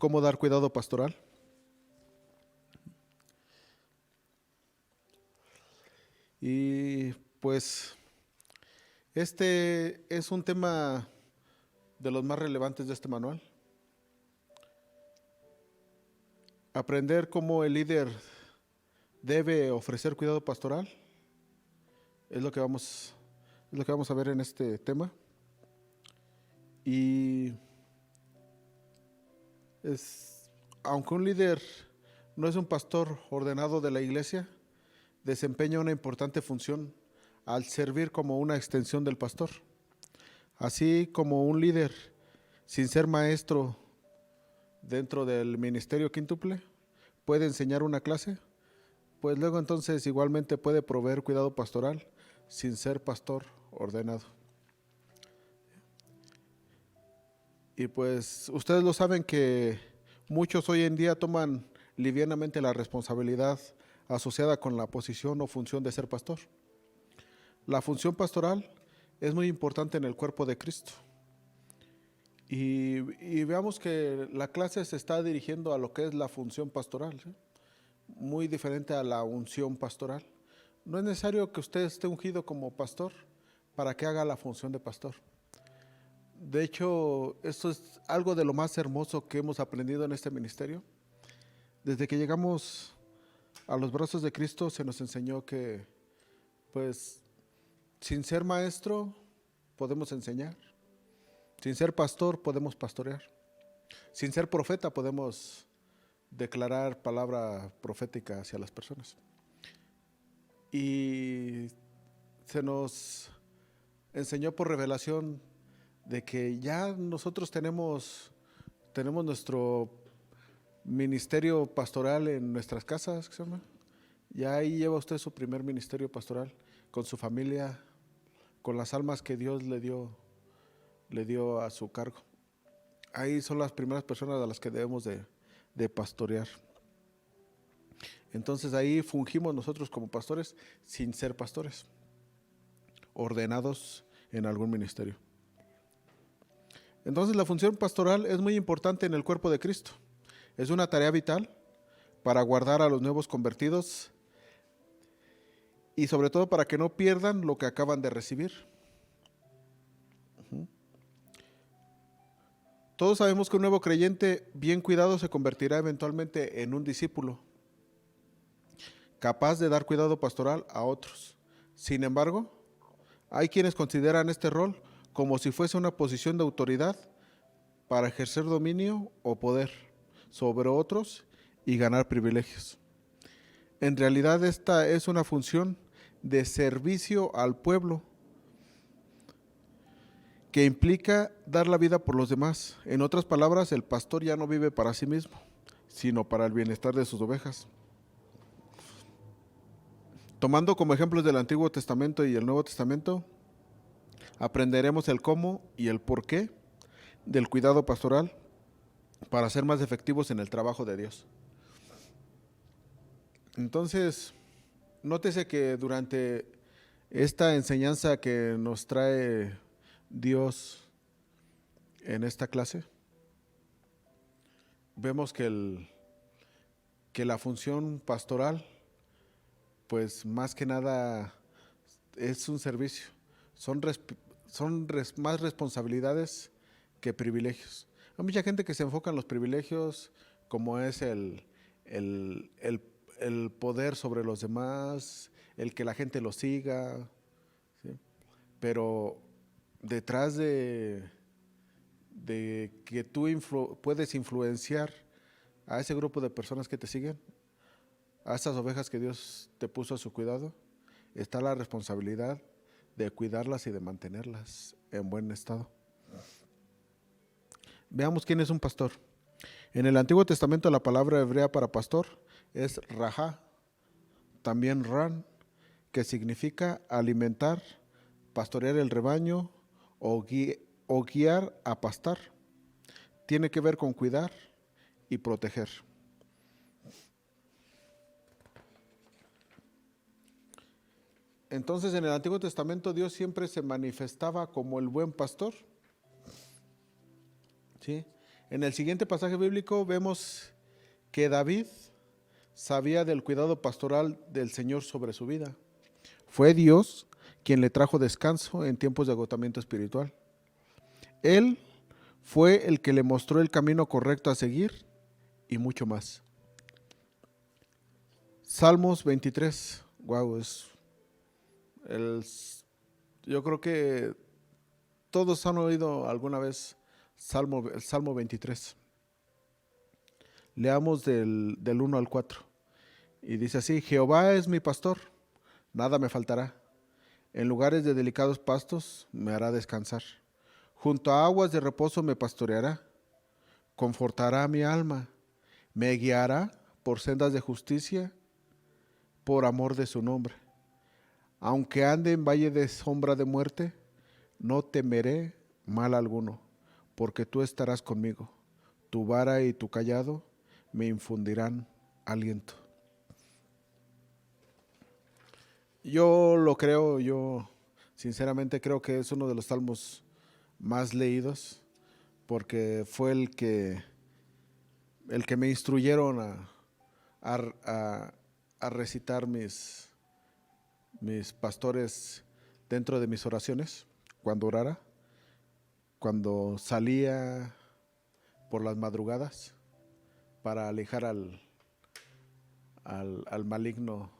cómo dar cuidado pastoral. Y pues este es un tema de los más relevantes de este manual. Aprender cómo el líder debe ofrecer cuidado pastoral es lo que vamos a ver en este tema. Y aunque un líder no es un pastor ordenado de la iglesia, desempeña una importante función al servir como una extensión del pastor. Así como un líder, sin ser maestro dentro del ministerio quíntuple, puede enseñar una clase, pues luego entonces igualmente puede proveer cuidado pastoral sin ser pastor ordenado. Y pues ustedes lo saben que muchos hoy en día toman livianamente la responsabilidad asociada con la posición o función de ser pastor. La función pastoral es muy importante en el cuerpo de Cristo. Y veamos que la clase se está dirigiendo a lo que es la función pastoral, ¿sí? Muy diferente a la unción pastoral. No es necesario que usted esté ungido como pastor para que haga la función de pastor. De hecho, esto es algo de lo más hermoso que hemos aprendido en este ministerio. Desde que llegamos a los brazos de Cristo se nos enseñó que, pues, sin ser maestro podemos enseñar, sin ser pastor podemos pastorear, sin ser profeta podemos declarar palabra profética hacia las personas. Y se nos enseñó por revelación de que ya nosotros tenemos nuestro ministerio pastoral en nuestras casas, ¿qué se llama? Ya ahí lleva usted su primer ministerio pastoral con su familia, con las almas que Dios le dio a su cargo. Ahí son las primeras personas a las que debemos de pastorear. Entonces ahí fungimos nosotros como pastores sin ser pastores, ordenados en algún ministerio. Entonces la función pastoral es muy importante en el cuerpo de Cristo. Es una tarea vital para guardar a los nuevos convertidos y sobre todo para que no pierdan lo que acaban de recibir. Todos sabemos que un nuevo creyente bien cuidado se convertirá eventualmente en un discípulo, capaz de dar cuidado pastoral a otros. Sin embargo, hay quienes consideran este rol como si fuese una posición de autoridad para ejercer dominio o poder sobre otros y ganar privilegios. En realidad esta es una función de servicio al pueblo que implica dar la vida por los demás. En otras palabras, el pastor ya no vive para sí mismo, sino para el bienestar de sus ovejas. Tomando como ejemplos del Antiguo Testamento y el Nuevo Testamento, aprenderemos el cómo y el por qué del cuidado pastoral para ser más efectivos en el trabajo de Dios. Entonces, nótese que durante esta enseñanza que nos trae Dios en esta clase, vemos que la función pastoral, pues más que nada es un servicio, más responsabilidades que privilegios. Hay mucha gente que se enfoca en los privilegios como es el, el poder sobre los demás, el que la gente lo siga, ¿sí? Pero detrás de que tú puedes influenciar a ese grupo de personas que te siguen, a esas ovejas que Dios te puso a su cuidado, está la responsabilidad de cuidarlas y de mantenerlas en buen estado. Veamos quién es un pastor. En el Antiguo Testamento la palabra hebrea para pastor es rajá, también ran, que significa alimentar, pastorear el rebaño o guiar a pastar. Tiene que ver con cuidar y proteger. Entonces en el Antiguo Testamento Dios siempre se manifestaba como el buen pastor, ¿sí? En el siguiente pasaje bíblico vemos que David sabía del cuidado pastoral del Señor sobre su vida. Fue Dios quien le trajo descanso en tiempos de agotamiento espiritual. Él fue el que le mostró el camino correcto a seguir y mucho más. Salmos 23. Wow, yo creo que todos han oído alguna vez el Salmo 23. Leamos del 1 al 4. Y dice así: Jehová es mi pastor, nada me faltará. En lugares de delicados pastos me hará descansar. Junto a aguas de reposo me pastoreará. Confortará mi alma. Me guiará por sendas de justicia, por amor de su nombre. Aunque ande en valle de sombra de muerte, no temeré mal alguno, porque tú estarás conmigo. Tu vara y tu cayado me infundirán aliento. Yo lo creo, yo sinceramente creo que es uno de los salmos más leídos, porque fue el que me instruyeron a recitar mis pastores dentro de mis oraciones, cuando orara, cuando salía por las madrugadas para alejar al maligno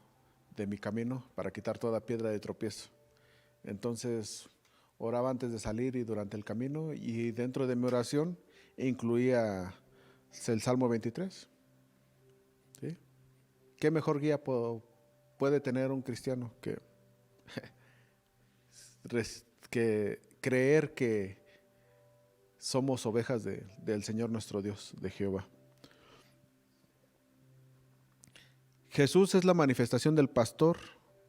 de mi camino, para quitar toda piedra de tropiezo. Entonces oraba antes de salir y durante el camino, y dentro de mi oración incluía el Salmo 23. ¿Sí? ¿Qué mejor guía puede tener un cristiano que creer que somos ovejas del Señor nuestro Dios, de Jehová? Jesús es la manifestación del pastor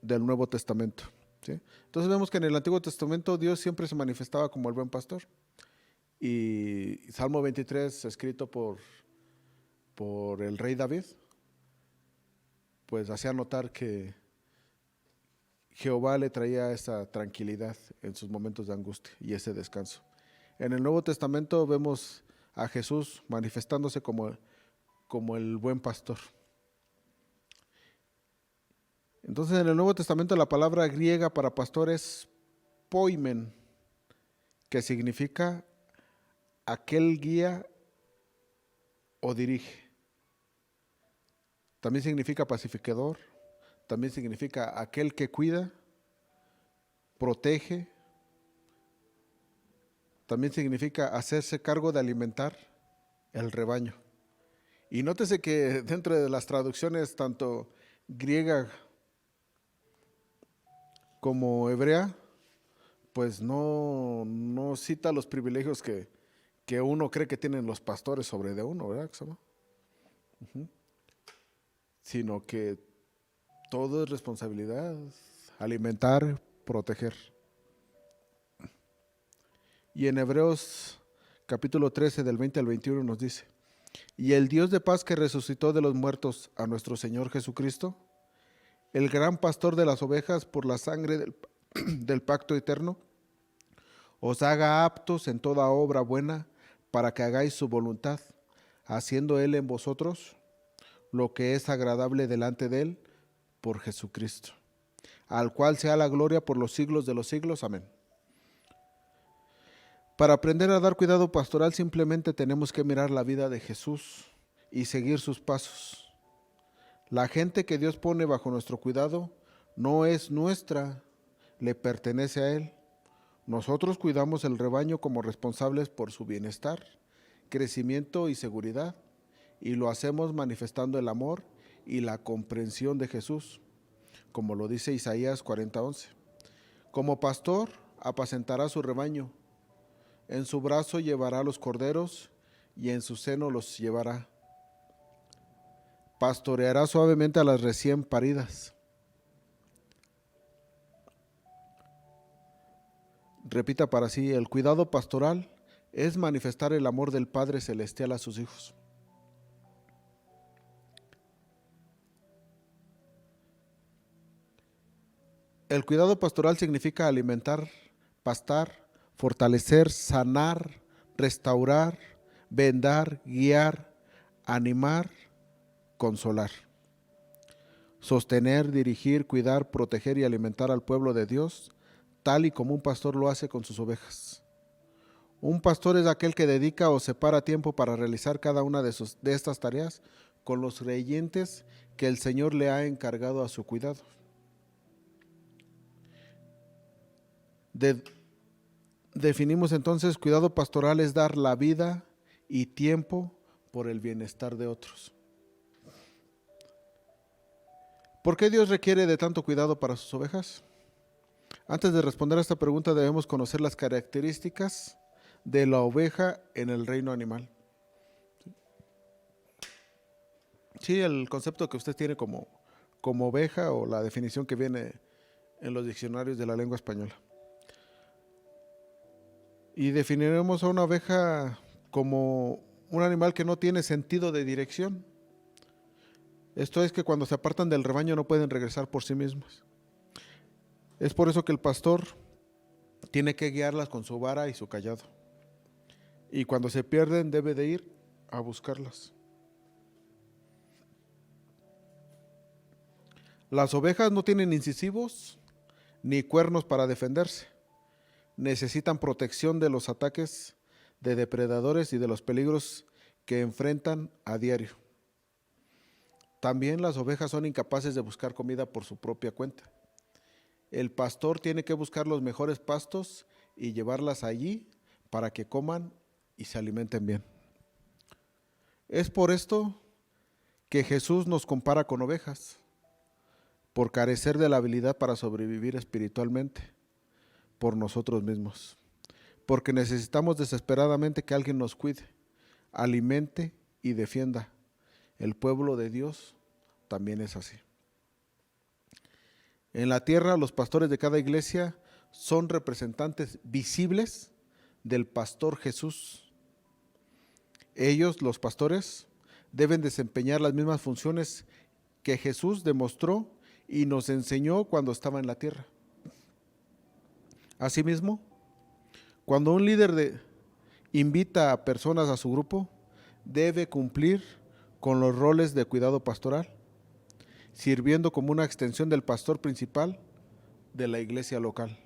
del Nuevo Testamento. ¿Sí? Entonces vemos que en el Antiguo Testamento Dios siempre se manifestaba como el buen pastor. Y Salmo 23, escrito por el rey David, pues hacía notar que Jehová le traía esa tranquilidad en sus momentos de angustia y ese descanso. En el Nuevo Testamento vemos a Jesús manifestándose como el buen pastor. Entonces, en el Nuevo Testamento la palabra griega para pastor es poimen, que significa aquel guía o dirige. También significa pacificador, también significa aquel que cuida, protege, también significa hacerse cargo de alimentar el rebaño. Y nótese que dentro de las traducciones, tanto griega como hebrea, pues no cita los privilegios que uno cree que tienen los pastores sobre de uno, ¿verdad? Uh-huh. Sino que todo es responsabilidad, alimentar, proteger. Y en Hebreos capítulo 13 del 20 al 21 nos dice: y el Dios de paz que resucitó de los muertos a nuestro Señor Jesucristo, el gran pastor de las ovejas, por la sangre del pacto eterno, os haga aptos en toda obra buena, para que hagáis su voluntad, haciendo Él en vosotros lo que es agradable delante de Él, por Jesucristo, al cual sea la gloria por los siglos de los siglos. Amén. Para aprender a dar cuidado pastoral, simplemente tenemos que mirar la vida de Jesús y seguir sus pasos. La gente que Dios pone bajo nuestro cuidado no es nuestra, le pertenece a Él. Nosotros cuidamos el rebaño como responsables por su bienestar, crecimiento y seguridad, y lo hacemos manifestando el amor y la comprensión de Jesús, como lo dice Isaías 40:11. Como pastor apacentará su rebaño, en su brazo llevará los corderos y en su seno los llevará. Pastoreará suavemente a las recién paridas. Repita para sí: el cuidado pastoral es manifestar el amor del Padre Celestial a sus hijos. El cuidado pastoral significa alimentar, pastar, fortalecer, sanar, restaurar, vendar, guiar, animar, consolar, sostener, dirigir, cuidar, proteger y alimentar al pueblo de Dios, tal y como un pastor lo hace con sus ovejas. Un pastor es aquel que dedica o separa tiempo para realizar cada una de estas tareas con los creyentes que el Señor le ha encargado a su cuidado. Definimos entonces, cuidado pastoral es dar la vida y tiempo por el bienestar de otros. ¿Por qué Dios requiere de tanto cuidado para sus ovejas? Antes de responder a esta pregunta debemos conocer las características de la oveja en el reino animal. Sí, el concepto que usted tiene como oveja o la definición que viene en los diccionarios de la lengua española. Y definiremos a una oveja como un animal que no tiene sentido de dirección. Esto es que cuando se apartan del rebaño no pueden regresar por sí mismas. Es por eso que el pastor tiene que guiarlas con su vara y su cayado. Y cuando se pierden debe de ir a buscarlas. Las ovejas no tienen incisivos ni cuernos para defenderse. Necesitan protección de los ataques de depredadores y de los peligros que enfrentan a diario. También las ovejas son incapaces de buscar comida por su propia cuenta. El pastor tiene que buscar los mejores pastos y llevarlas allí para que coman y se alimenten bien. Es por esto que Jesús nos compara con ovejas, por carecer de la habilidad para sobrevivir espiritualmente por nosotros mismos, porque necesitamos desesperadamente que alguien nos cuide, alimente y defienda. El pueblo de Dios también es así. En la tierra, los pastores de cada iglesia son representantes visibles del pastor Jesús. Ellos, los pastores, deben desempeñar las mismas funciones que Jesús demostró y nos enseñó cuando estaba en la tierra. Asimismo, cuando un líder invita a personas a su grupo, debe cumplir con los roles de cuidado pastoral, sirviendo como una extensión del pastor principal de la iglesia local.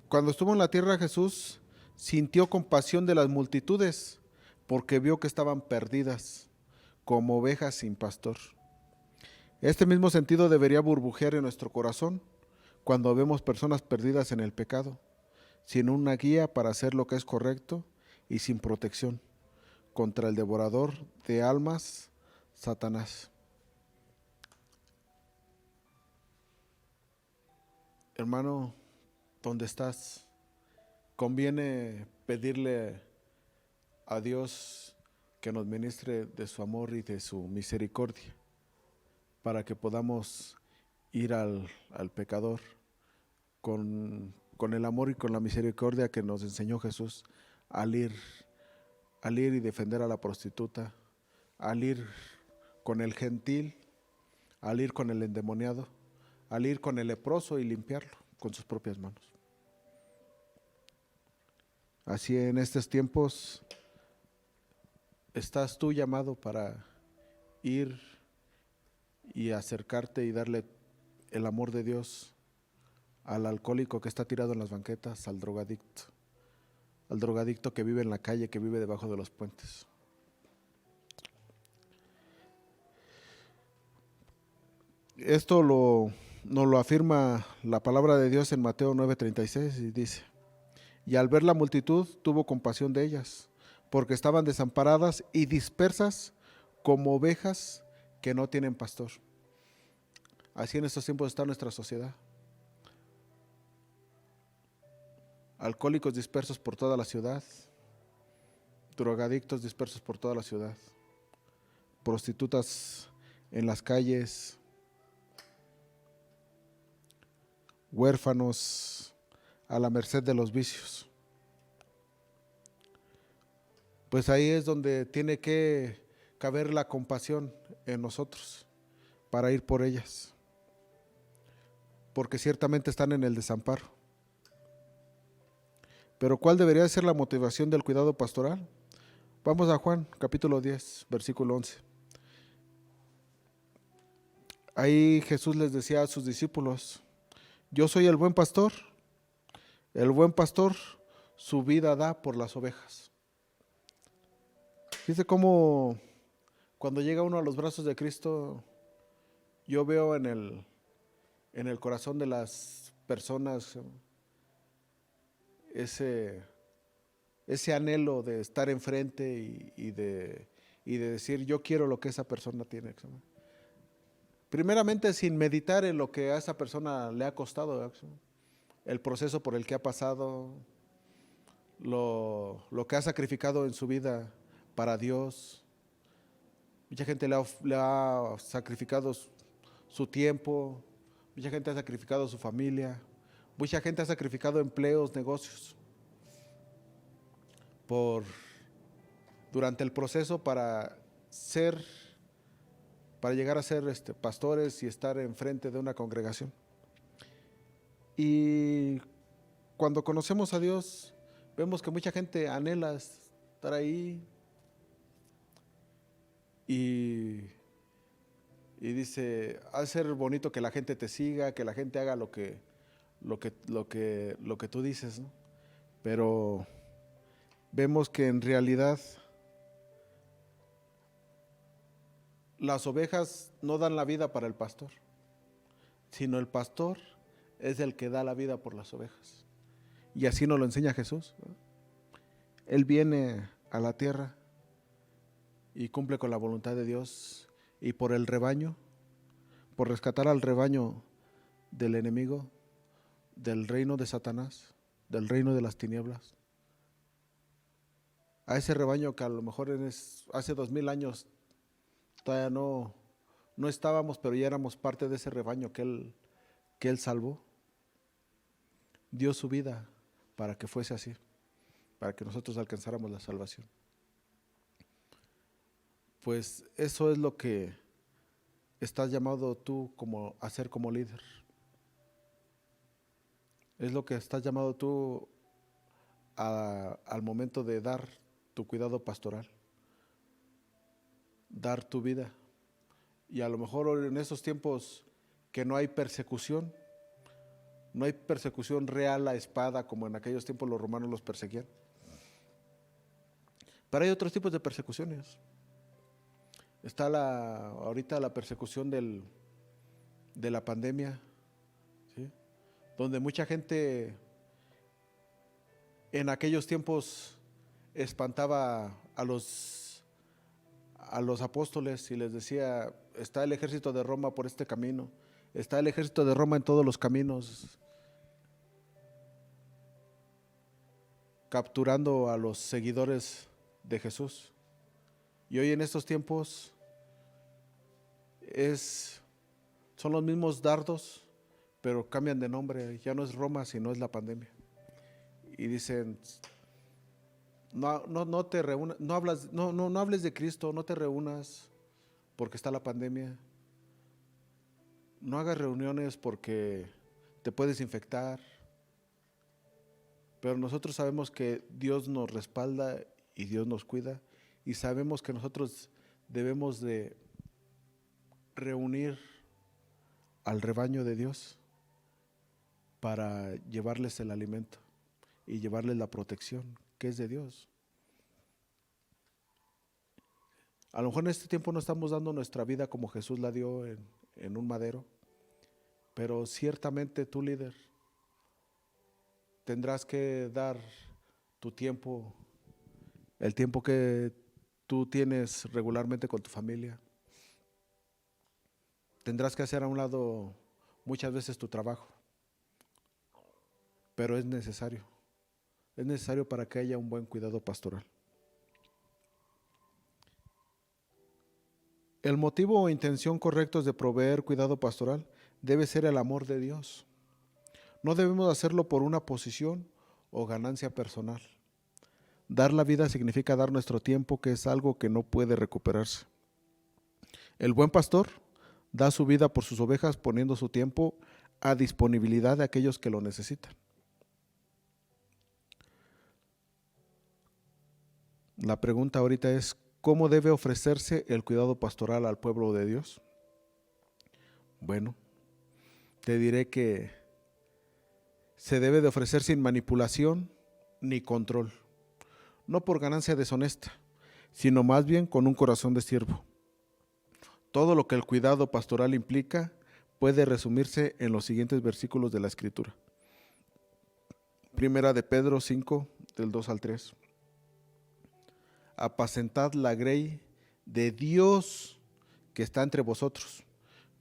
Cuando estuvo en la tierra, Jesús sintió compasión de las multitudes porque vio que estaban perdidas como ovejas sin pastor. Este mismo sentido debería burbujear en nuestro corazón cuando vemos personas perdidas en el pecado, sin una guía para hacer lo que es correcto y sin protección contra el devorador de almas, Satanás. Hermano, ¿dónde estás? Conviene pedirle a Dios que nos ministre de su amor y de su misericordia para que podamos ir al pecador con el amor y con la misericordia que nos enseñó Jesús al ir y defender a la prostituta, al ir con el gentil, al ir con el endemoniado, al ir con el leproso y limpiarlo con sus propias manos. Así en estos tiempos estás tú llamado para ir y acercarte y darle el amor de Dios al alcohólico que está tirado en las banquetas, al drogadicto que vive en la calle, que vive debajo de los puentes. Esto nos lo afirma la palabra de Dios en Mateo 9:36 y dice: y al ver la multitud tuvo compasión de ellas, porque estaban desamparadas y dispersas como ovejas que no tienen pastor. Así en estos tiempos está nuestra sociedad. Alcohólicos dispersos por toda la ciudad, drogadictos dispersos por toda la ciudad, prostitutas en las calles, huérfanos a la merced de los vicios. Pues ahí es donde tiene que caber la compasión en nosotros para ir por ellas, porque ciertamente están en el desamparo. Pero ¿cuál debería ser la motivación del cuidado pastoral? Vamos a Juan, capítulo 10, versículo 11. Ahí Jesús les decía a sus discípulos: yo soy el buen pastor. El buen pastor su vida da por las ovejas. Fíjese cómo cuando llega uno a los brazos de Cristo, yo veo en el corazón de las personas ese anhelo de estar enfrente y de decir: yo quiero lo que esa persona tiene. Primeramente, sin meditar en lo que a esa persona le ha costado, el proceso por el que ha pasado, lo que ha sacrificado en su vida para Dios. Mucha gente le ha sacrificado su tiempo, mucha gente ha sacrificado su familia, mucha gente ha sacrificado empleos, negocios, durante el proceso para llegar a ser pastores y estar enfrente de una congregación. Y cuando conocemos a Dios, vemos que mucha gente anhela estar ahí y dice: ha de ser bonito que la gente te siga, que la gente haga lo que tú dices, ¿no? Pero vemos que en realidad las ovejas no dan la vida para el pastor, sino el pastor es el que da la vida por las ovejas. Y así nos lo enseña Jesús, ¿no? Él viene a la tierra y cumple con la voluntad de Dios, y por el rebaño, por rescatar al rebaño del enemigo, del reino de Satanás, del reino de las tinieblas, a ese rebaño que a lo mejor hace 2000 años todavía no estábamos, pero ya éramos parte de ese rebaño que él salvó. Dio su vida para que fuese así, para que nosotros alcanzáramos la salvación. Pues eso es lo que estás llamado tú a ser como líder. Es lo que estás llamado tú al momento de dar tu cuidado pastoral, dar tu vida. Y a lo mejor en esos tiempos que no hay persecución real a espada, como en aquellos tiempos los romanos los perseguían. Pero hay otros tipos de persecuciones. Está ahorita la persecución de la pandemia, ¿sí? Donde mucha gente en aquellos tiempos espantaba a los apóstoles y les decía: está el ejército de Roma por este camino, está el ejército de Roma en todos los caminos, capturando a los seguidores de Jesús. Y hoy en estos tiempos son los mismos dardos, pero cambian de nombre. Ya no es Roma, sino es la pandemia. Y dicen: no te reúnas, no hables de Cristo, no te reúnas porque está la pandemia. No hagas reuniones porque te puedes infectar. Pero nosotros sabemos que Dios nos respalda y Dios nos cuida, y sabemos que nosotros debemos de reunir al rebaño de Dios para llevarles el alimento y llevarles la protección que es de Dios. A lo mejor en este tiempo no estamos dando nuestra vida como Jesús la dio en un madero, pero ciertamente tú, líder, tendrás que dar tu tiempo, el tiempo que tú tienes regularmente con tu familia. Tendrás que hacer a un lado muchas veces tu trabajo, pero es necesario para que haya un buen cuidado pastoral. El motivo o intención correctos de proveer cuidado pastoral debe ser el amor de Dios. No debemos hacerlo por una posición o ganancia personal. Dar la vida significa dar nuestro tiempo, que es algo que no puede recuperarse. El buen pastor da su vida por sus ovejas, poniendo su tiempo a disponibilidad de aquellos que lo necesitan. La pregunta ahorita es, ¿cómo debe ofrecerse el cuidado pastoral al pueblo de Dios? Bueno, te diré que se debe de ofrecer sin manipulación ni control, no por ganancia deshonesta, sino más bien con un corazón de siervo. Todo lo que el cuidado pastoral implica puede resumirse en los siguientes versículos de la Escritura. Primera de Pedro 5, del 2 al 3. Apacentad la grey de Dios que está entre vosotros,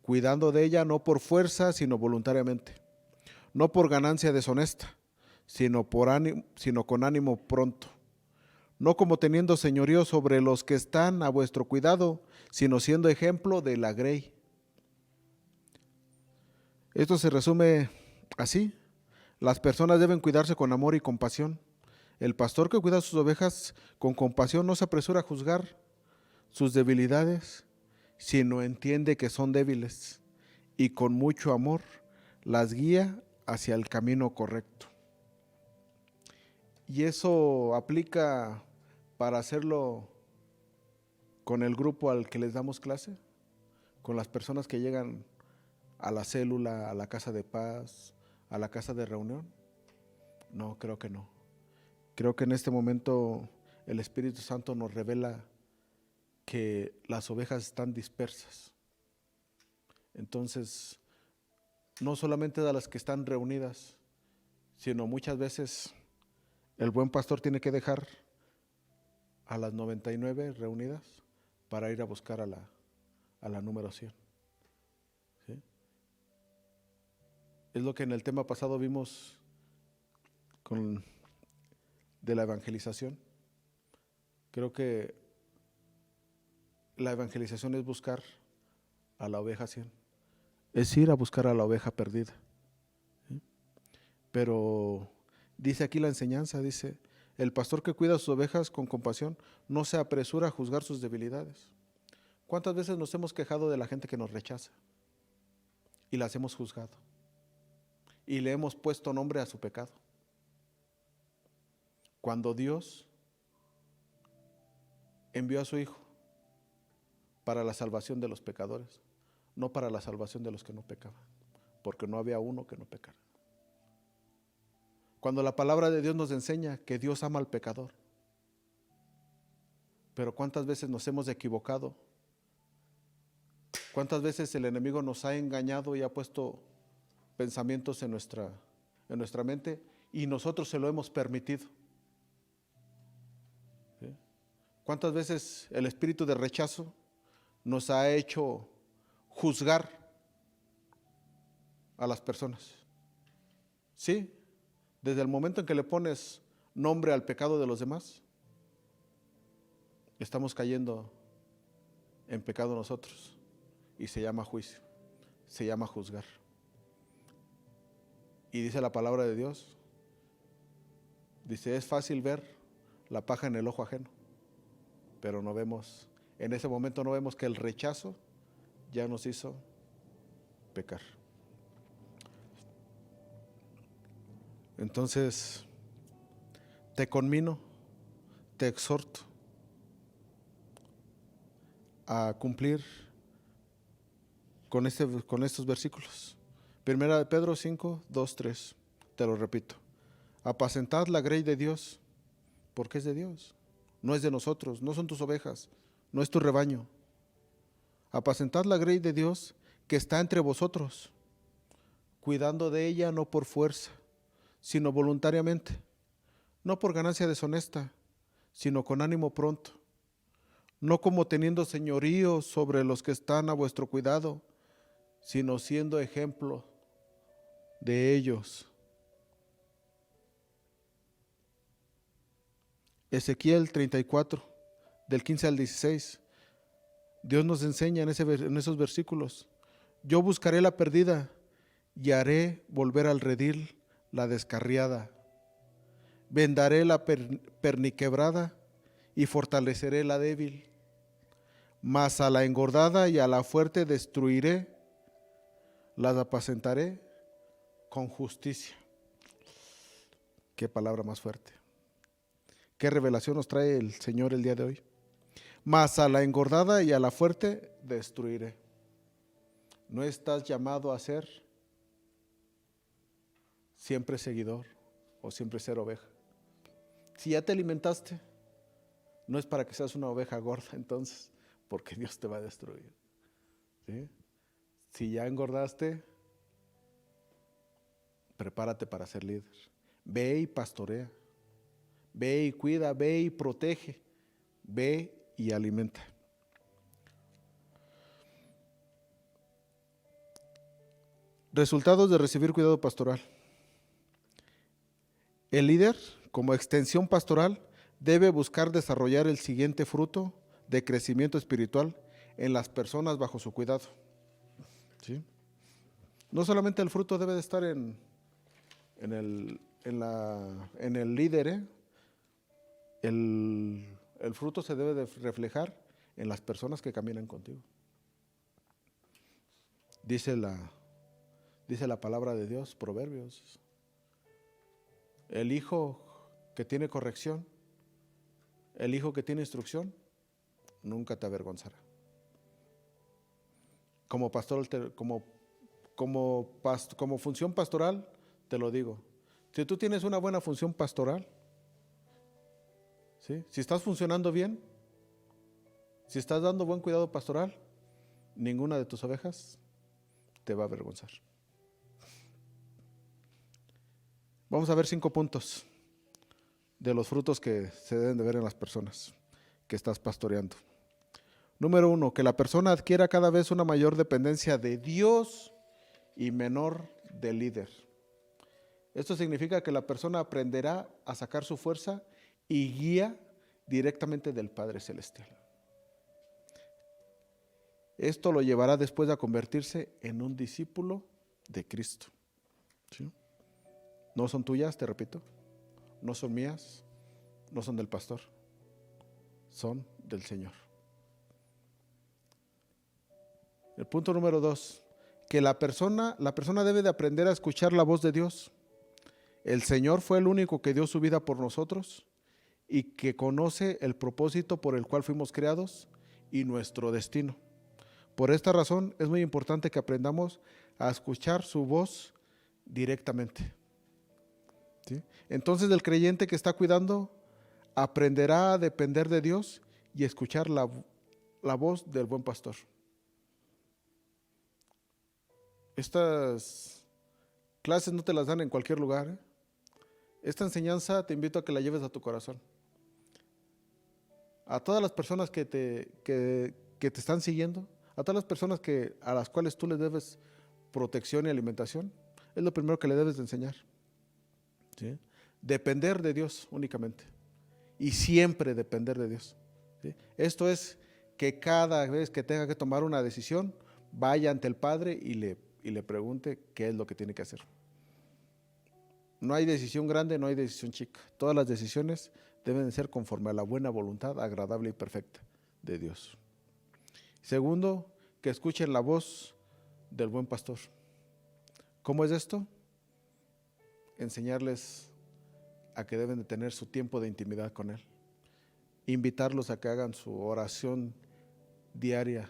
cuidando de ella no por fuerza, sino voluntariamente, no por ganancia deshonesta, sino con ánimo pronto, no como teniendo señorío sobre los que están a vuestro cuidado, sino siendo ejemplo de la grey. Esto se resume así: las personas deben cuidarse con amor y compasión. El pastor que cuida a sus ovejas con compasión no se apresura a juzgar sus debilidades, sino entiende que son débiles y con mucho amor las guía hacia el camino correcto. Y eso aplica para hacerlo con el grupo al que les damos clase, con las personas que llegan a la célula, a la casa de paz, a la casa de reunión. No, creo que no. Creo que en este momento el Espíritu Santo nos revela que las ovejas están dispersas. Entonces, no solamente de las que están reunidas, sino muchas veces el buen pastor tiene que dejar a las 99 reunidas para ir a buscar a la número 100. ¿Sí? Es lo que en el tema pasado vimos de la evangelización. Creo que la evangelización es buscar a la oveja 100, es ir a buscar a la oveja perdida. ¿Sí? Pero dice aquí la enseñanza, dice, el pastor que cuida a sus ovejas con compasión no se apresura a juzgar sus debilidades. ¿Cuántas veces nos hemos quejado de la gente que nos rechaza y las hemos juzgado y le hemos puesto nombre a su pecado? Cuando Dios envió a su Hijo para la salvación de los pecadores, no para la salvación de los que no pecaban, porque no había uno que no pecara. Cuando la palabra de Dios nos enseña que Dios ama al pecador, pero ¿cuántas veces nos hemos equivocado? ¿Cuántas veces el enemigo nos ha engañado y ha puesto pensamientos en nuestra mente y nosotros se lo hemos permitido? ¿Sí? ¿Cuántas veces el espíritu de rechazo nos ha hecho juzgar a las personas? Sí, desde el momento en que le pones nombre al pecado de los demás, estamos cayendo en pecado nosotros, y se llama juicio, se llama juzgar. Y dice la palabra de Dios, dice, es fácil ver la paja en el ojo ajeno, pero no vemos, en ese momento no vemos que el rechazo ya nos hizo pecar. Entonces, te conmino, te exhorto a cumplir con estos versículos. Primera de Pedro 5, 2, 3, te lo repito. Apacentad la grey de Dios, porque es de Dios, no es de nosotros, no son tus ovejas, no es tu rebaño. Apacentad la grey de Dios que está entre vosotros, cuidando de ella no por fuerza, sino voluntariamente, no por ganancia deshonesta, sino con ánimo pronto, no como teniendo señorío sobre los que están a vuestro cuidado, sino siendo ejemplo de ellos. Ezequiel 34, del 15 al 16. Dios nos enseña en esos versículos: yo buscaré la perdida y haré volver al redil la descarriada. Vendaré la perniquebrada y fortaleceré la débil. Mas a la engordada y a la fuerte destruiré, las apacentaré con justicia. Qué palabra más fuerte. ¿Qué revelación nos trae el Señor el día de hoy? Mas a la engordada y a la fuerte destruiré. No estás llamado a ser siempre seguidor o siempre ser oveja. Si ya te alimentaste, no es para que seas una oveja gorda entonces, porque Dios te va a destruir. ¿Sí? Si ya engordaste, prepárate para ser líder. Ve y pastorea. Ve y cuida, ve y protege. Ve y alimenta. Resultados de recibir cuidado pastoral. El líder, como extensión pastoral, debe buscar desarrollar el siguiente fruto de crecimiento espiritual en las personas bajo su cuidado. ¿Sí? No solamente el fruto debe de estar en el líder, el fruto se debe de reflejar en las personas que caminan contigo. Dice la palabra de Dios, Proverbios. El hijo que tiene corrección, el hijo que tiene instrucción, nunca te avergonzará. Como pastor, como función pastoral, te lo digo. Si tú tienes una buena función pastoral, ¿sí? Si estás funcionando bien, si estás dando buen cuidado pastoral, ninguna de tus ovejas te va a avergonzar. Vamos a ver 5 puntos de los frutos que se deben de ver en las personas que estás pastoreando. Número 1, que la persona adquiera cada vez una mayor dependencia de Dios y menor del líder. Esto significa que la persona aprenderá a sacar su fuerza y guía directamente del Padre Celestial. Esto lo llevará después a convertirse en un discípulo de Cristo. ¿Sí? No son tuyas, te repito, no son mías, no son del pastor, son del Señor. El punto número 2, que la persona debe de aprender a escuchar la voz de Dios. El Señor fue el único que dio su vida por nosotros y que conoce el propósito por el cual fuimos creados y nuestro destino. Por esta razón es muy importante que aprendamos a escuchar su voz directamente. ¿Sí? Entonces el creyente que está cuidando aprenderá a depender de Dios y escuchar la voz del buen pastor. Estas clases no te las dan en cualquier lugar, ¿eh? Esta enseñanza te invito a que la lleves a tu corazón. A todas las personas que te están siguiendo, a todas las personas a las cuales tú les debes protección y alimentación, es lo primero que le debes de enseñar. ¿Sí? Depender de Dios únicamente y siempre depender de Dios. ¿Sí? Esto es que cada vez que tenga que tomar una decisión, vaya ante el Padre y le pregunte qué es lo que tiene que hacer. No hay decisión grande, no hay decisión chica. Todas las decisiones deben de ser conforme a la buena voluntad, agradable y perfecta de Dios. Segundo, que escuchen la voz del buen pastor. ¿Cómo es esto? Enseñarles a que deben de tener su tiempo de intimidad con Él. Invitarlos a que hagan su oración diaria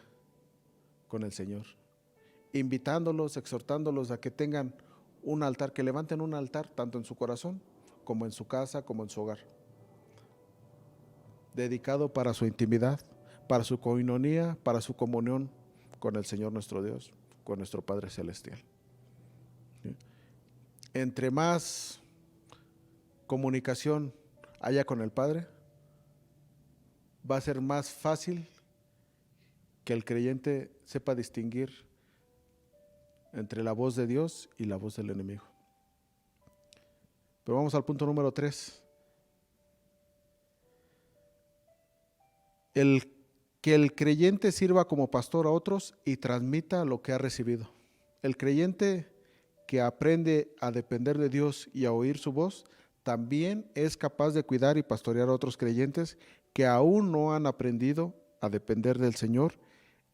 con el Señor. Invitándolos, exhortándolos a que tengan un altar, que levanten un altar tanto en su corazón como en su casa, como en su hogar, dedicado para su intimidad, para su coinonía, para su comunión con el Señor nuestro Dios, con nuestro Padre Celestial. ¿Sí? Entre más comunicación haya con el Padre, va a ser más fácil que el creyente sepa distinguir entre la voz de Dios y la voz del enemigo. Pero vamos al punto número 3. Que el creyente sirva como pastor a otros y transmita lo que ha recibido. El creyente que aprende a depender de Dios y a oír su voz, también es capaz de cuidar y pastorear a otros creyentes que aún no han aprendido a depender del Señor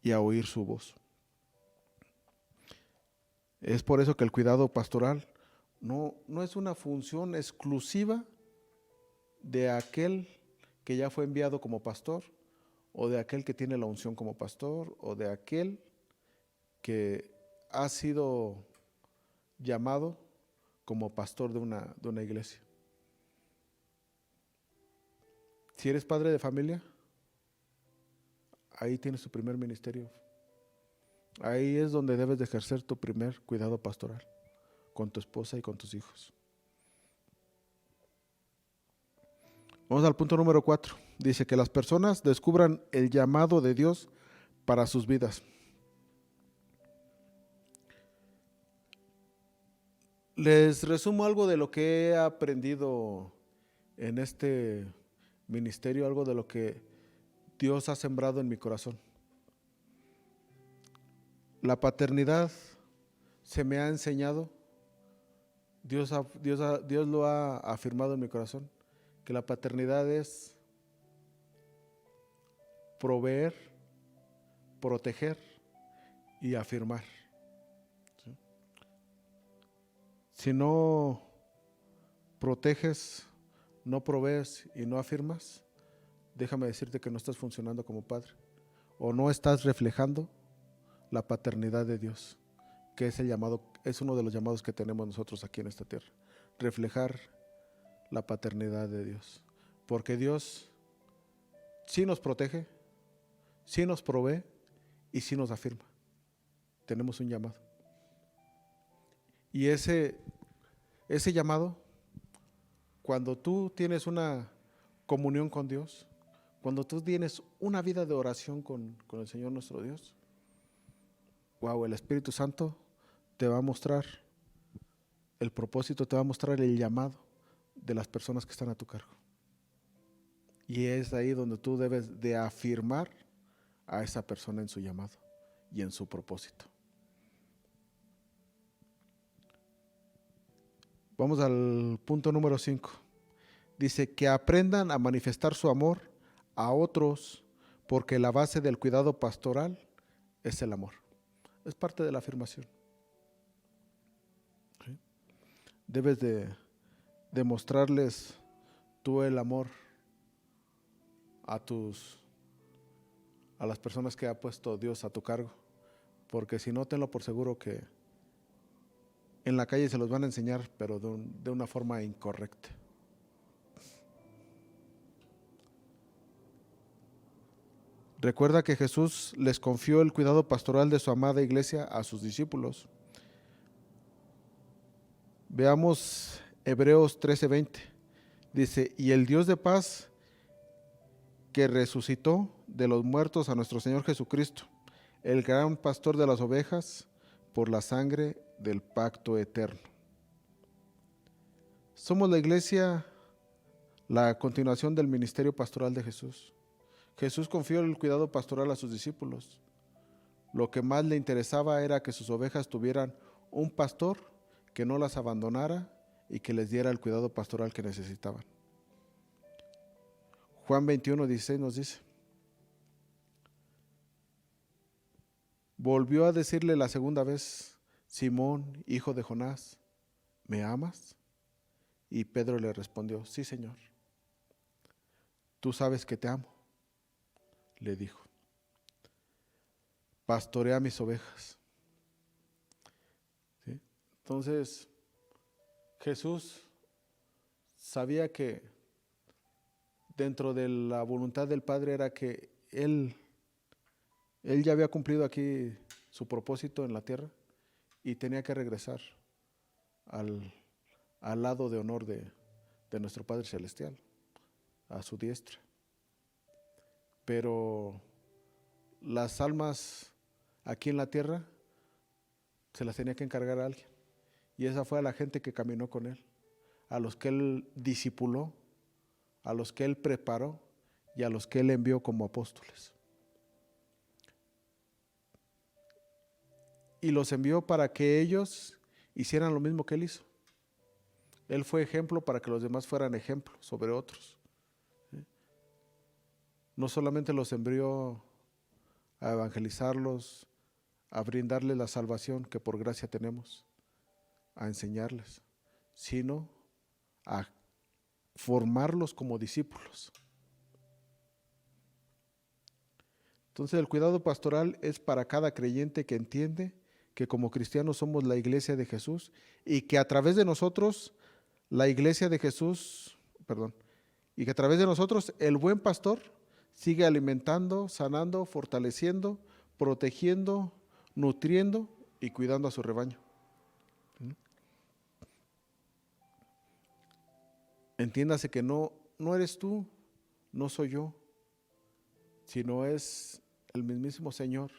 y a oír su voz. Es por eso que el cuidado pastoral no es una función exclusiva de aquel que ya fue enviado como pastor, o de aquel que tiene la unción como pastor, o de aquel que ha sido llamado como pastor de una iglesia. Si eres padre de familia, ahí tienes tu primer ministerio. Ahí es donde debes de ejercer tu primer cuidado pastoral, con tu esposa y con tus hijos. Vamos al punto número 4. Dice que las personas descubran el llamado de Dios para sus vidas. Les resumo algo de lo que he aprendido en este ministerio, algo de lo que Dios ha sembrado en mi corazón. La paternidad se me ha enseñado, Dios lo ha afirmado en mi corazón, que la paternidad es proveer, proteger y afirmar. ¿Sí? Si no proteges, no provees y no afirmas, déjame decirte que no estás funcionando como padre, o no estás reflejando la paternidad de Dios, que es el llamado, es uno de los llamados que tenemos nosotros aquí en esta tierra, reflejar la paternidad de Dios, porque Dios sí nos protege, sí nos provee y sí nos afirma. Tenemos un llamado. Y ese llamado, cuando tú tienes una comunión con Dios, cuando tú tienes una vida de oración con el Señor nuestro Dios, wow, el Espíritu Santo te va a mostrar el propósito, te va a mostrar el llamado de las personas que están a tu cargo. Y es ahí donde tú debes de afirmar a esa persona en su llamado y en su propósito. Vamos al punto número 5. Dice que aprendan a manifestar su amor a otros, porque la base del cuidado pastoral es el amor. Es parte de la afirmación. ¿Sí? Debes de demostrarles tú el amor a las personas que ha puesto Dios a tu cargo, porque si no, tenlo por seguro que en la calle se los van a enseñar, pero de una forma incorrecta. Recuerda que Jesús les confió el cuidado pastoral de su amada iglesia a sus discípulos. Veamos Hebreos 13:20. Dice, y el Dios de paz que resucitó de los muertos a nuestro Señor Jesucristo, el gran pastor de las ovejas, por la sangre del pacto eterno. Somos la iglesia, la continuación del ministerio pastoral de Jesús. Jesús confió el cuidado pastoral a sus discípulos. Lo que más le interesaba era que sus ovejas tuvieran un pastor que no las abandonara y que les diera el cuidado pastoral que necesitaban. Juan 21:16 nos dice, volvió a decirle la segunda vez, Simón, hijo de Jonás, ¿me amas? Y Pedro le respondió, sí, Señor, tú sabes que te amo, le dijo, pastorea mis ovejas. ¿Sí? Entonces, Jesús sabía que dentro de la voluntad del Padre era que Él ya había cumplido aquí su propósito en la tierra y tenía que regresar al lado de honor de nuestro Padre Celestial, a su diestra. Pero las almas aquí en la tierra se las tenía que encargar a alguien. Y esa fue a la gente que caminó con Él, a los que Él discipuló, a los que Él preparó y a los que Él envió como apóstoles. Y los envió para que ellos hicieran lo mismo que Él hizo. Él fue ejemplo para que los demás fueran ejemplo sobre otros. No solamente los envió a evangelizarlos, a brindarles la salvación que por gracia tenemos, a enseñarles, sino a formarlos como discípulos. Entonces el cuidado pastoral es para cada creyente que entiende que como cristianos somos la iglesia de Jesús y que a través de nosotros, la iglesia de Jesús, y que a través de nosotros el buen pastor sigue alimentando, sanando, fortaleciendo, protegiendo, nutriendo y cuidando a su rebaño. Entiéndase que no eres tú, no soy yo, sino es el mismísimo Señor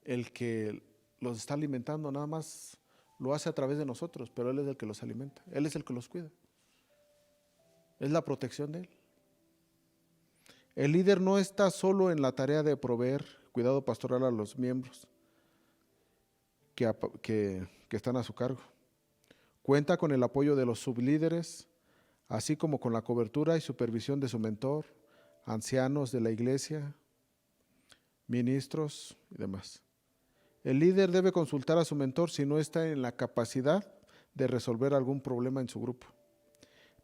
el que los está alimentando. Nada más lo hace a través de nosotros, pero Él es el que los alimenta, Él es el que los cuida. Es la protección de Él. El líder no está solo en la tarea de proveer cuidado pastoral a los miembros que están a su cargo. Cuenta con el apoyo de los sublíderes, así como con la cobertura y supervisión de su mentor, ancianos de la iglesia, ministros y demás. El líder debe consultar a su mentor si no está en la capacidad de resolver algún problema en su grupo.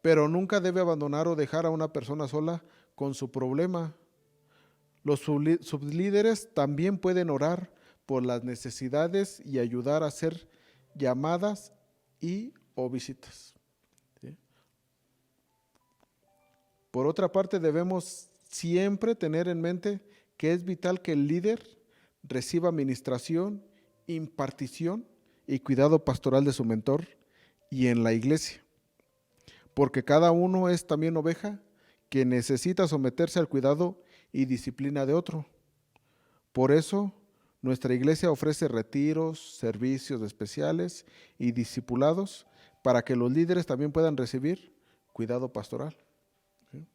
Pero nunca debe abandonar o dejar a una persona sola con su problema. Los sublíderes también pueden orar por las necesidades y ayudar a hacer llamadas y o visitas. ¿Sí? Por otra parte, debemos siempre tener en mente que es vital que el líder reciba administración, impartición y cuidado pastoral de su mentor y en la iglesia, porque cada uno es también oveja que necesita someterse al cuidado y disciplina de otro. Por eso, nuestra iglesia ofrece retiros, servicios especiales y discipulados para que los líderes también puedan recibir cuidado pastoral. ¿Sí?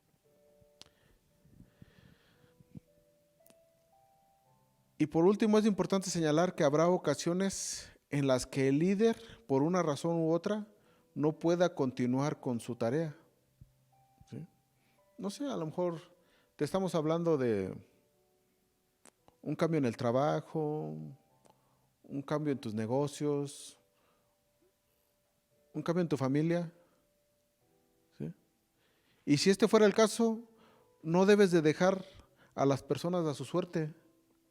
Y por último, es importante señalar que habrá ocasiones en las que el líder, por una razón u otra, no pueda continuar con su tarea. ¿Sí? No sé, a lo mejor te estamos hablando de un cambio en el trabajo, un cambio en tus negocios, un cambio en tu familia. ¿Sí? Y si este fuera el caso, no debes de dejar a las personas a su suerte.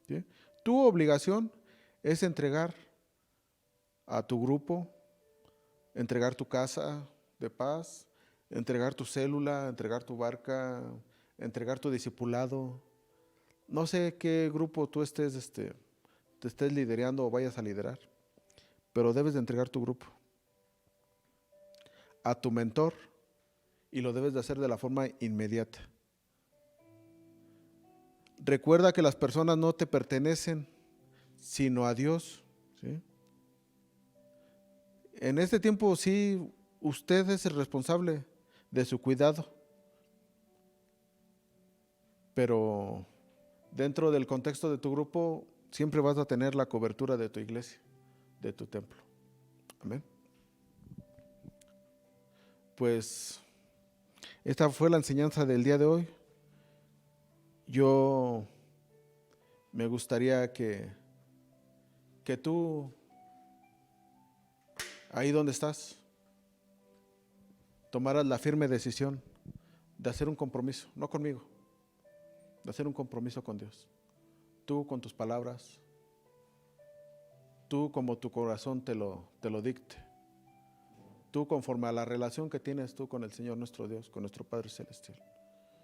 ¿Sí? Tu obligación es entregar a tu grupo, entregar tu casa de paz, entregar tu célula, entregar tu barca, entregar tu discipulado. No sé qué grupo tú te estés liderando o vayas a liderar, pero debes de entregar tu grupo a tu mentor y lo debes de hacer de la forma inmediata. Recuerda que las personas no te pertenecen, sino a Dios. ¿Sí? En este tiempo sí, usted es el responsable de su cuidado, pero dentro del contexto de tu grupo siempre vas a tener la cobertura de tu iglesia, de tu templo. Amén. Pues esta fue la enseñanza del día de hoy. Yo me gustaría que tú, ahí donde estás, tomaras la firme decisión de hacer un compromiso, no conmigo, de hacer un compromiso con Dios. Tú con tus palabras, tú como tu corazón te lo dicte, tú conforme a la relación que tienes tú con el Señor nuestro Dios, con nuestro Padre Celestial.